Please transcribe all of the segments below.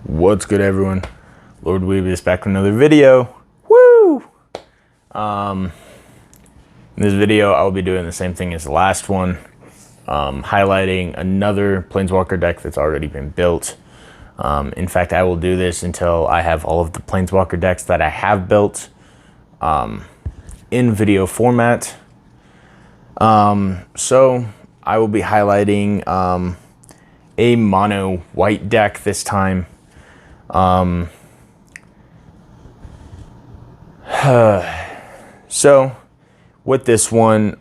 What's good, everyone? Lord Weeby is back with another video. Woo! In this video, I'll be doing the same thing as the last one, highlighting another Planeswalker deck that's already been built. In fact, I will do this until I have all of the Planeswalker decks that I have built in video format. So I will be highlighting a mono white deck this time. So with this one,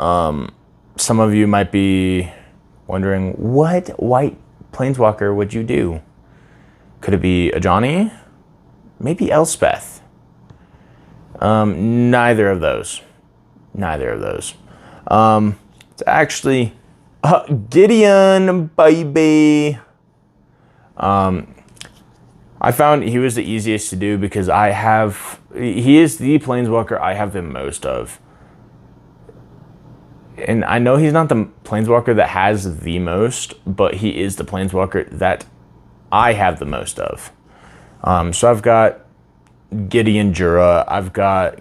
some of you might be wondering, what white Planeswalker would you do? Could it be a Johnny? Maybe Elspeth? Neither of those. It's actually Gideon, baby. I found he was the easiest to do because he is the Planeswalker I have the most of. And I know he's not the Planeswalker that has the most, but he is the Planeswalker that I have the most of. So I've got Gideon Jura, I've got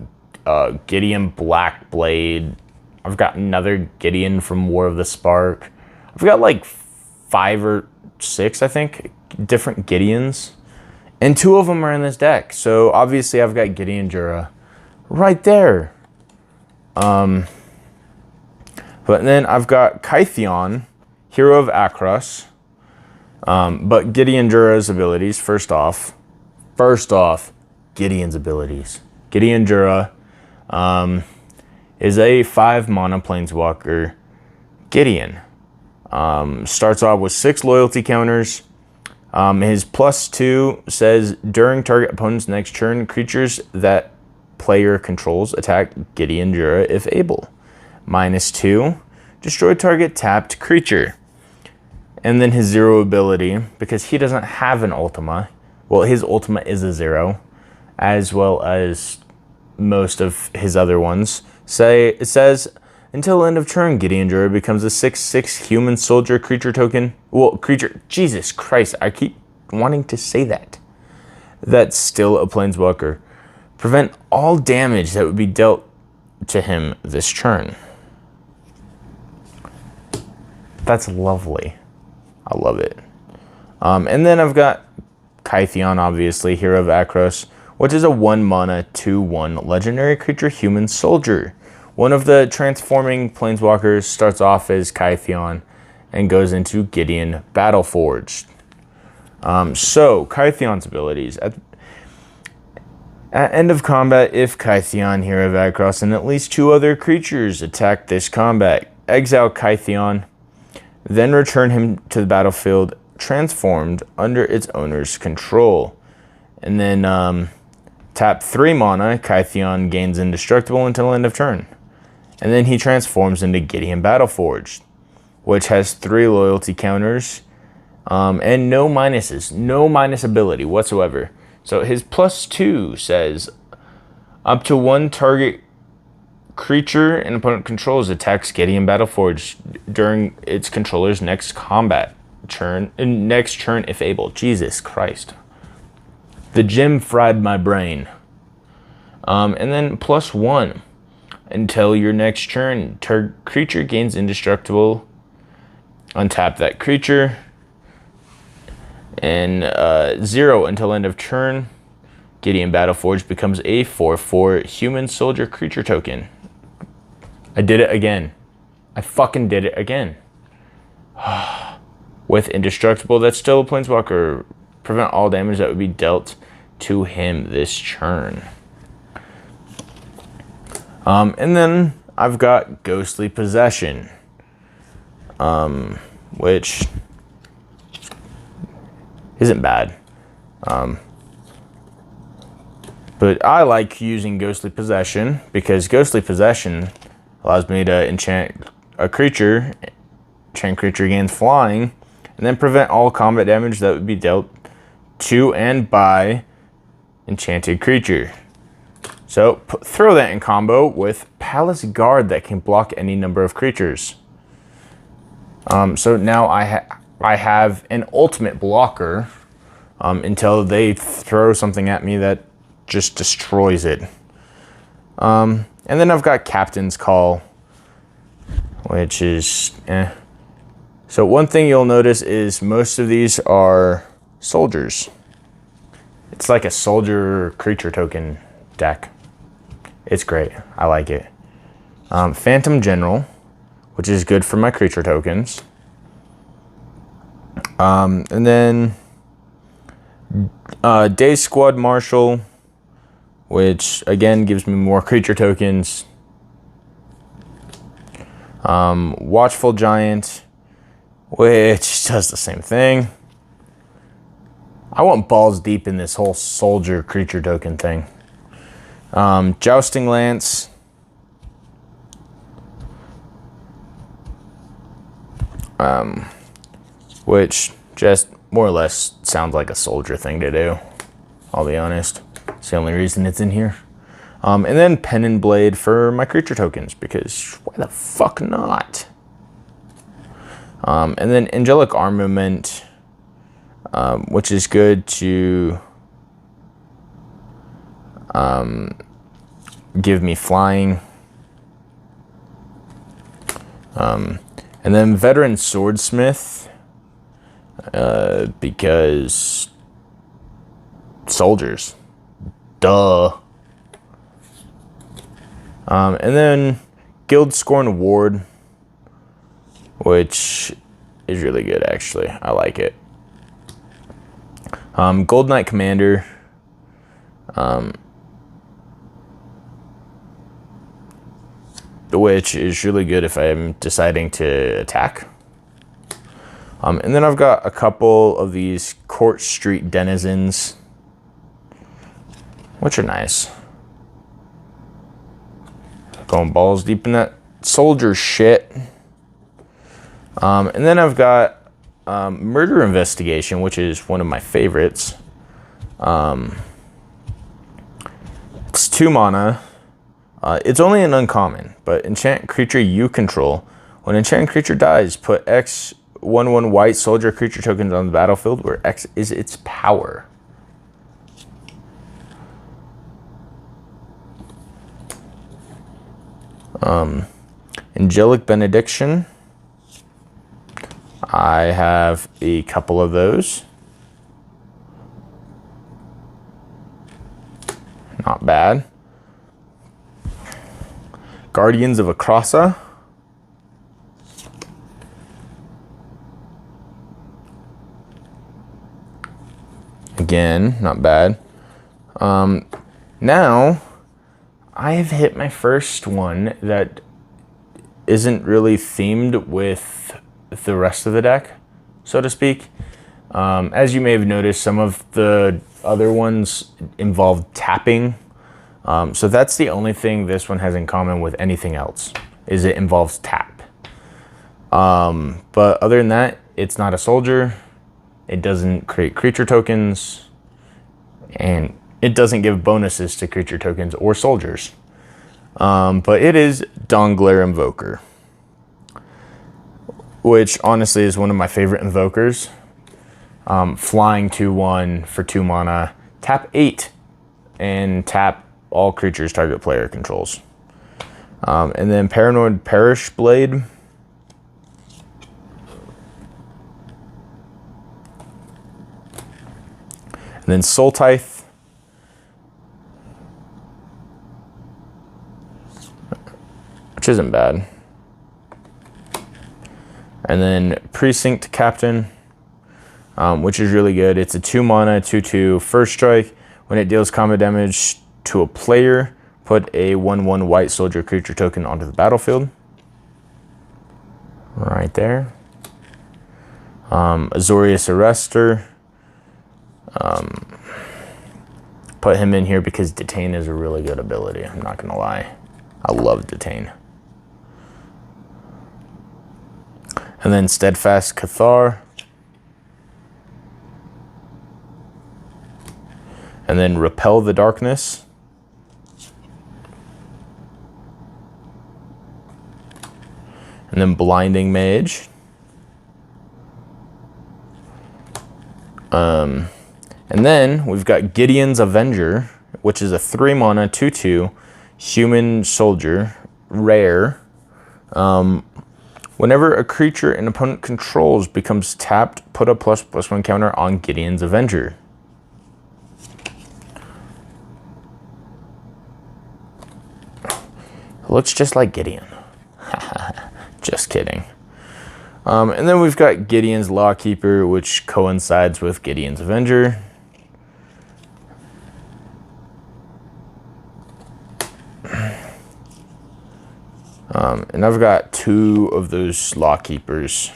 Gideon Blackblade, I've got another Gideon from War of the Spark. I've got like 5 or 6, I think, different Gideons. And 2 of them are in this deck. So obviously I've got Gideon Jura right there. But then I've got Kytheon, Hero of Akros. But Gideon Jura's abilities, first off, Gideon's abilities. Gideon Jura is a 5 mana Planeswalker Gideon. Starts off with 6 loyalty counters. His +2 says, during target opponent's next turn, creatures that player controls attack Gideon Jura if able. -2, destroy target tapped creature. And then his 0 ability, because he doesn't have an Ultima, well, his Ultima is a 0, as well as most of his other ones. It says, until end of turn, Gideon Jura becomes a 6/6 human soldier creature token. Well, creature, Jesus Christ, I keep wanting to say that. That's still a Planeswalker. Prevent all damage that would be dealt to him this turn. That's lovely. I love it. And then I've got Kytheon, obviously, Hero of Akros, which is a 1 mana 2/1 legendary creature human soldier. One of the transforming Planeswalkers starts off as Kytheon and goes into Gideon Battleforged. So Kytheon's abilities. At end of combat, if Kytheon, Hero of Akros, and at least 2 other creatures attack this combat, exile Kytheon, then return him to the battlefield transformed under its owner's control. And then tap 3 mana, Kytheon gains indestructible until end of turn. And then he transforms into Gideon Battleforged, which has 3 loyalty counters and no minuses, no minus ability whatsoever. So his +2 says, up to 1 target creature an opponent controls attacks Gideon Battleforged during its controller's next combat turn, next turn if able. Jesus Christ. The gym fried my brain. And then +1. Until your next turn, creature gains indestructible. Untap that creature. And 0 until end of turn. Gideon Battleforged becomes a 4/4 human soldier creature token. I did it again. I fucking did it again. With indestructible, that's still a Planeswalker. Prevent all damage that would be dealt to him this turn. And then I've got Ghostly Possession, which isn't bad. But I like using Ghostly Possession because Ghostly Possession allows me to enchant a creature, enchant creature gains flying, and then prevent all combat damage that would be dealt to and by enchanted creature. So throw that in combo with Palace Guard that can block any number of creatures. So now I have an ultimate blocker until they throw something at me that just destroys it. And then I've got Captain's Call, which is So one thing you'll notice is most of these are soldiers. It's like a soldier creature token deck. It's great. I like it. Phantom General, which is good for my creature tokens. And then Day Squad Marshal, which again gives me more creature tokens. Watchful Giant, which does the same thing. I want balls deep in this whole soldier creature token thing. Jousting Lance. Which just more or less sounds like a soldier thing to do. I'll be honest. It's the only reason it's in here. And then Pen and Blade for my creature tokens, because why the fuck not? And then Angelic Armament, which is good to give me flying. And then Veteran Swordsmith, because soldiers. Duh. And then Guild Scorn Ward, which is really good, actually. I like it. Gold Knight Commander. Which is really good if I'm deciding to attack. And then I've got a couple of these Court Street Denizens, which are nice. Going balls deep in that soldier shit. And then I've got Murder Investigation, which is one of my favorites. It's 2 mana. It's only an uncommon, but enchant creature you control. When enchanted creature dies, put X 1/1 white soldier creature tokens on the battlefield, where X is its power. Angelic Benediction. I have a couple of those. Not bad. Guardians of Akrasa. Again, not bad. Now, I have hit my first one that isn't really themed with the rest of the deck, so to speak. As you may have noticed, some of the other ones involve tapping. So that's the only thing this one has in common with anything else, is it involves tap. But other than that, it's not a soldier. It doesn't create creature tokens, and it doesn't give bonuses to creature tokens or soldiers. But it is Dawnglare Invoker, which honestly is one of my favorite invokers. Flying 2/1 for 2 mana, tap 8, and tap all creatures target player controls. And then Paranoid Parish Blade. And then Soul Tithe. Which isn't bad. And then Precinct Captain, which is really good. It's a 2 mana, 2/2 first strike. When it deals combat damage to a player, put a 1/1 white soldier creature token onto the battlefield. Right there. Azorius Arrestor. Put him in here because Detain is a really good ability. I'm not gonna lie. I love Detain. And then Steadfast Cathar. And then Repel the Darkness. And then Blinding Mage. And then we've got Gideon's Avenger, which is a 3-mana, 2/2 human soldier, rare. Whenever a creature an opponent controls becomes tapped, put a ++1 counter on Gideon's Avenger. Looks just like Gideon. Just kidding. And then we've got Gideon's Lawkeeper, which coincides with Gideon's Avenger. And I've got 2 of those Lawkeepers.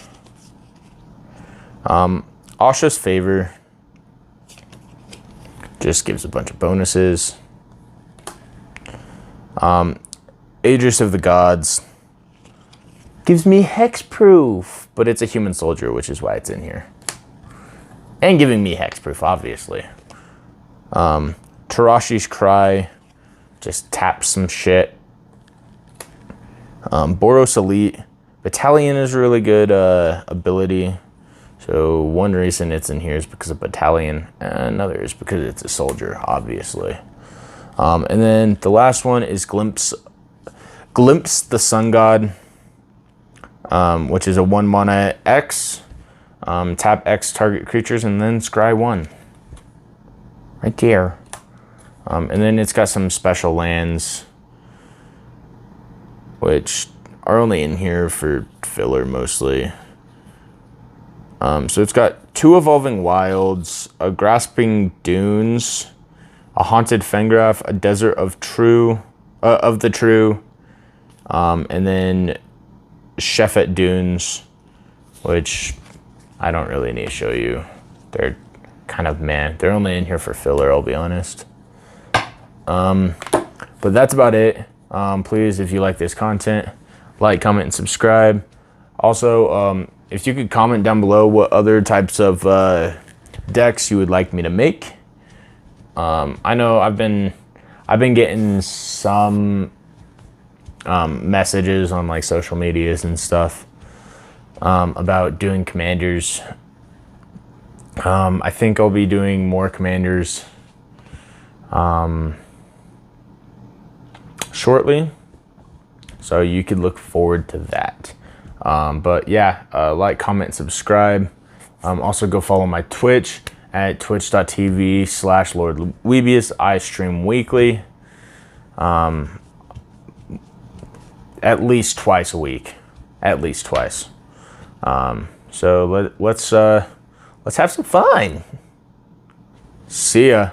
Asha's Favor just gives a bunch of bonuses. Aegis of the Gods gives me hexproof, but it's a human soldier, which is why it's in here. And giving me hexproof, obviously. Tarashi's Cry just taps some shit. Boros Elite. Battalion is a really good ability. So one reason it's in here is because of Battalion, and another is because it's a soldier, obviously. And then the last one is Glimpse the Sun God, which is a 1-mana X. Tap X target creatures and then scry 1. Right there. And then it's got some special lands, which are only in here for filler mostly. So it's got 2 Evolving Wilds, a Grasping Dunes, a Haunted Fengraf, a Desert of the True, and then Sheffet Dunes, which I don't really need to show you. They're kind of meh. They're only in here for filler, I'll be honest. But that's about it. Please, if you like this content, like, comment, and subscribe. Also, if you could comment down below what other types of decks you would like me to make. I know I've been getting some messages on like social medias and stuff about doing commanders. I think I'll be doing more commanders shortly, so you could look forward to that. But yeah, like, comment, subscribe. Also go follow my Twitch at twitch.tv/LordWeebius. I stream weekly, at least twice a week, at least twice. So let's have some fun. See ya.